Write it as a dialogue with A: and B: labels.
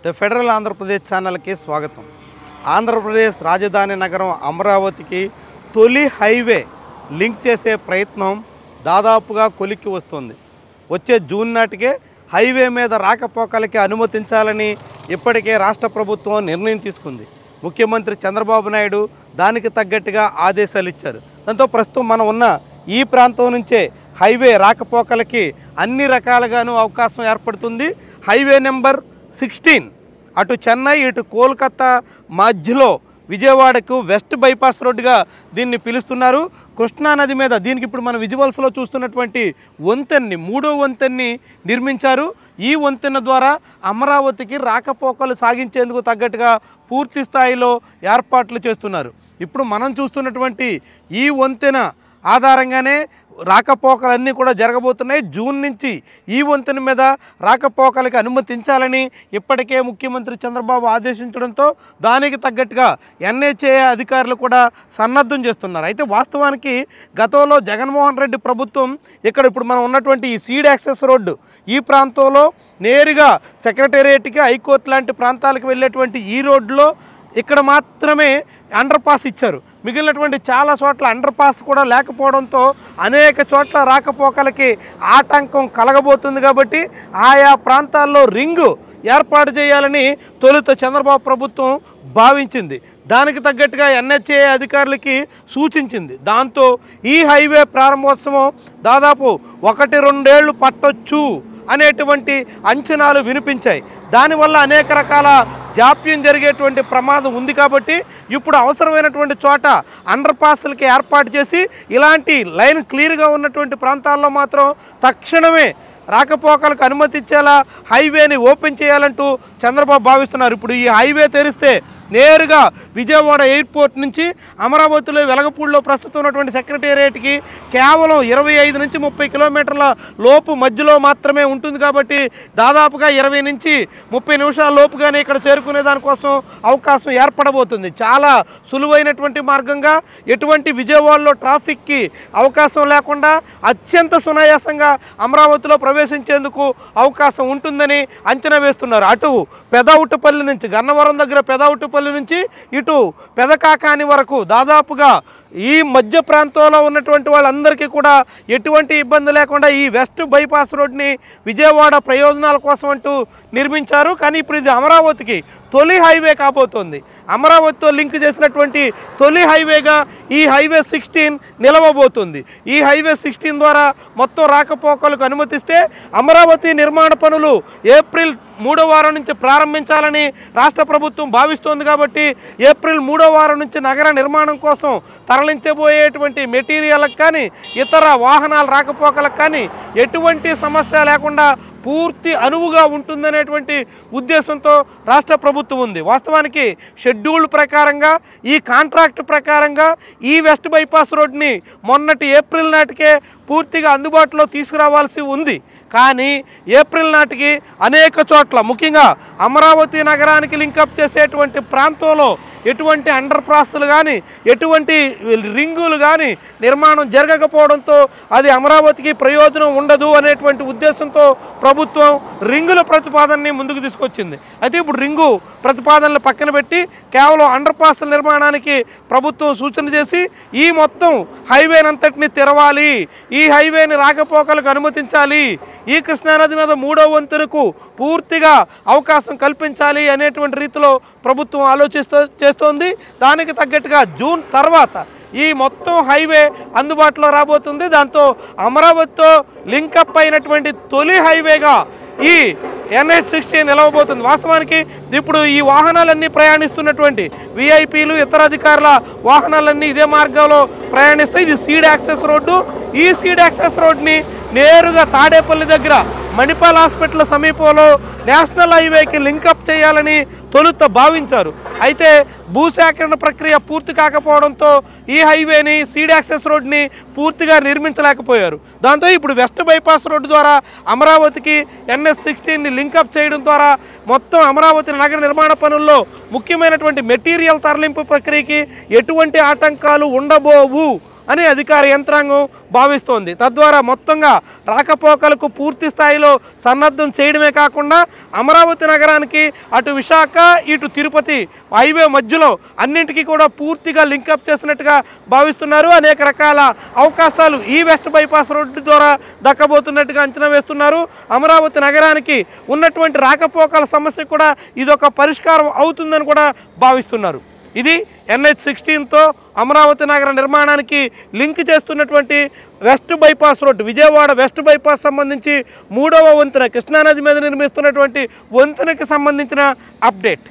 A: The federal Andhra Pradesh ఛానల్కి స్వాగతం. ఆంధ్రప్రదేశ్ రాజధాని నగరం అమరావతికి తొలి హైవే లింక్ చేసే ప్రయత్నం దాదాపుగా కొలిక్కి వస్తుంది. వచ్చే జూన్ నాటికే హైవే మీద రాకపోకలకి అనుమతించాలని ఇప్పటికే రాష్ట్ర ప్రభుత్వం నిర్ణయం తీసుకుంది. ముఖ్యమంత్రి చంద్రబాబు నాయుడు దానికి తగ్గట్టుగా ఆదేశాలు ఇచ్చారు. దాంతో ప్రస్తుతం మనం ఉన్న ఈ ప్రాంతం నుంచే హైవే రాకపోకలకి అన్ని రకాలుగాను అవకాశం ఏర్పడుతుంది. హైవే నెంబర్ 16 అటు చెన్నై ఇటు కోల్కతా మధ్యలో విజయవాడకు వెస్ట్ బైపాస్ రోడ్డుగా దీన్ని పిలుస్తున్నారు. కృష్ణానది మీద దీనికి ఇప్పుడు మన విజువల్స్లో చూస్తున్నటువంటి వంతెన్ని 3వ వంతెన్ని నిర్మించారు. ఈ వంతెన ద్వారా అమరావతికి రాకపోకలు సాగించేందుకు తగ్గట్టుగా పూర్తి స్థాయిలో ఏర్పాట్లు చేస్తున్నారు. ఇప్పుడు మనం చూస్తున్నటువంటి ఈ వంతెన ఆధారంగానే రాకపోకలన్నీ కూడా జరగబోతున్నాయి. జూన్ నుంచి ఈ వంతెన మీద రాకపోకలకి అనుమతించాలని ఇప్పటికే ముఖ్యమంత్రి చంద్రబాబు ఆదేశించడంతో దానికి తగ్గట్టుగా NHAI అధికారులు కూడా సన్నద్ధం చేస్తున్నారు. అయితే వాస్తవానికి గతంలో జగన్మోహన్ రెడ్డి ప్రభుత్వం ఇప్పుడు మనం ఉన్నటువంటి ఈ సీడ్ యాక్సెస్ రోడ్డు ఈ ప్రాంతంలో నేరుగా సెక్రటేరియట్కి హైకోర్టు లాంటి ప్రాంతాలకు వెళ్ళేటువంటి ఈ రోడ్లో ఇక్కడ మాత్రమే అండర్ పాస్ ఇచ్చారు. మిగిలినటువంటి చాలా చోట్ల అండర్ పాస్ కూడా లేకపోవడంతో అనేక చోట్ల రాకపోకలకి ఆటంకం కలగబోతుంది. కాబట్టి ఆయా ప్రాంతాల్లో రింగు ఏర్పాటు చేయాలని తొలుత చంద్రబాబు ప్రభుత్వం భావించింది. దానికి తగ్గట్టుగా NHAI అధికారులకి సూచించింది. దాంతో ఈ హైవే ప్రారంభోత్సవం దాదాపు 1-2 ఏళ్ళు పట్టొచ్చు అనేటువంటి అంచనాలు వినిపించాయి. దానివల్ల అనేక రకాల జాప్యం జరిగేటువంటి ప్రమాదం ఉంది. కాబట్టి ఇప్పుడు అవసరమైనటువంటి చోట అండర్ పాస్లకి ఏర్పాటు చేసి ఇలాంటి లైన్ క్లియర్గా ఉన్నటువంటి ప్రాంతాల్లో మాత్రం తక్షణమే రాకపోకలకు అనుమతించేలా హైవేని ఓపెన్ చేయాలంటూ చంద్రబాబు భావిస్తున్నారు. ఇప్పుడు ఈ హైవే తెరిస్తే నేరుగా విజయవాడ ఎయిర్పోర్ట్ నుంచి అమరావతిలో వెలగపూడిలో ప్రస్తుతం ఉన్నటువంటి సెక్రటేరియట్కి కేవలం 25 నుంచి 30 కిలోమీటర్ల లోపు మధ్యలో మాత్రమే ఉంటుంది. కాబట్టి దాదాపుగా 20 నుంచి 30 నిమిషాల లోపుగానే ఇక్కడ చేరుకునే దానికోసం అవకాశం ఏర్పడబోతుంది. చాలా సులువైనటువంటి మార్గంగా ఎటువంటి విజయవాడలో ట్రాఫిక్కి అవకాశం లేకుండా అత్యంత సునాయాసంగా అమరావతిలో ప్రవేశించేందుకు అవకాశం ఉంటుందని అంచనా వేస్తున్నారు. అటు పెదవుట్టుపల్లి నుంచి గన్నవరం దగ్గర పెదవుట్టుపల్లి నుంచి ఇటు పెదకాకాని వరకు దాదాపుగా ఈ మధ్య ప్రాంతంలో ఉన్నటువంటి వాళ్ళందరికీ కూడా ఎటువంటి ఇబ్బంది లేకుండా ఈ వెస్ట్ బైపాస్ రోడ్ని విజయవాడ ప్రయోజనాల కోసం అంటూ నిర్మించారు. కానీ ఇప్పుడు ఇది అమరావతికి తొలి హైవే కాబోతోంది. అమరావతితో లింక్ చేసినటువంటి తొలి హైవేగా ఈ హైవే 16 నిలవబోతుంది. ఈ హైవే 16 ద్వారా మొత్తం రాకపోకలకు అనుమతిస్తే అమరావతి నిర్మాణ పనులు ఏప్రిల్ 3వ వారం నుంచి ప్రారంభించాలని రాష్ట్ర ప్రభుత్వం భావిస్తోంది. కాబట్టి ఏప్రిల్ 3వ వారం నుంచి నగర నిర్మాణం కోసం తరలించబోయేటువంటి మెటీరియల్కి కానీ ఇతర వాహనాల రాకపోకలకు కానీ ఎటువంటి సమస్య లేకుండా పూర్తి అనువుగా ఉంటుందనేటువంటి ఉద్దేశంతో రాష్ట్ర ప్రభుత్వం ఉంది. వాస్తవానికి షెడ్యూల్ ప్రకారంగా ఈ కాంట్రాక్ట్ ప్రకారంగా ఈ వెస్ట్ బైపాస్ రోడ్ని మొన్నటి ఏప్రిల్ నాటికే పూర్తిగా అందుబాటులో తీసుకురావాల్సి ఉంది. కానీ ఏప్రిల్ నాటికి అనేక చోట్ల ముఖ్యంగా అమరావతి నగరానికి లింకప్ చేసేటువంటి ప్రాంతంలో ఎటువంటి అండర్ పాస్లు కానీ ఎటువంటి రింగులు కానీ నిర్మాణం జరగకపోవడంతో అది అమరావతికి ప్రయోజనం ఉండదు అనేటువంటి ఉద్దేశంతో ప్రభుత్వం రింగుల ప్రతిపాదనని ముందుకు తీసుకొచ్చింది. అయితే ఇప్పుడు రింగు ప్రతిపాదనలు పక్కన పెట్టి కేవలం అండర్ పాస్ల నిర్మాణానికి ప్రభుత్వం సూచన చేసి ఈ మొత్తం హైవేనంతటిని తెరవాలి, ఈ హైవేని రాకపోకలకు అనుమతించాలి, ఈ కృష్ణానది మీద 3వ వంతెనకు పూర్తిగా అవకాశం కల్పించాలి అనేటువంటి రీతిలో ప్రభుత్వం చేస్తోంది. దానికి తగ్గట్టుగా జూన్ తర్వాత ఈ మొత్తం హైవే అందుబాటులో రాబోతుంది. దాంతో అమరావతితో లింకప్ అయినటువంటి తొలి హైవేగా ఈ NH16 నిలవబోతుంది. వాస్తవానికి ఇప్పుడు ఈ వాహనాలన్నీ ప్రయాణిస్తున్నటువంటి VIPలు ఇతర అధికారుల వాహనాలన్నీ ఇదే మార్గంలో ప్రయాణిస్తాయి. ఇది సీడ్ యాక్సెస్ రోడ్డు. ఈ సీడ్ యాక్సెస్ రోడ్ని నేరుగా తాడేపల్లి దగ్గర మణిపాల్ హాస్పిటల్ సమీపంలో నేషనల్ హైవేకి లింకప్ చేయాలని తొలుత భావించారు. అయితే భూసేకరణ ప్రక్రియ పూర్తి కాకపోవడంతో ఈ హైవేని సీడ్ యాక్సెస్ రోడ్ని పూర్తిగా నిర్మించలేకపోయారు. దాంతో ఇప్పుడు వెస్ట్ బైపాస్ రోడ్డు ద్వారా అమరావతికి NH16ని లింకప్ చేయడం ద్వారా మొత్తం అమరావతి నగర నిర్మాణ పనుల్లో ముఖ్యమైనటువంటి మెటీరియల్ తరలింపు ప్రక్రియకి ఎటువంటి ఆటంకాలు ఉండబోవు అని అధికార యంత్రాంగం భావిస్తోంది. తద్వారా మొత్తంగా రాకపోకలకు పూర్తి స్థాయిలో సన్నద్ధం చేయడమే కాకుండా అమరావతి నగరానికి అటు విశాఖ ఇటు తిరుపతి హైవే మధ్యలో అన్నింటికీ కూడా పూర్తిగా లింకప్ చేసినట్టుగా భావిస్తున్నారు. అనేక రకాల అవకాశాలు ఈ వెస్ట్ బైపాస్ రోడ్డు ద్వారా దక్కబోతున్నట్టుగా అంచనా వేస్తున్నారు. అమరావతి నగరానికి ఉన్నటువంటి రాకపోకల సమస్య కూడా ఇదొక పరిష్కారం అవుతుందని కూడా భావిస్తున్నారు. ఇది NH-16తో అమరావతి నగర నిర్మాణానికి లింక్ చేస్తున్నటువంటి west bypass road, Vijayawada west bypass సంబంధించి 3వ వంతెన, కృష్ణానది మీద నిర్మిస్తున్నటువంటి వంతెనకి సంబంధించిన అప్డేట్.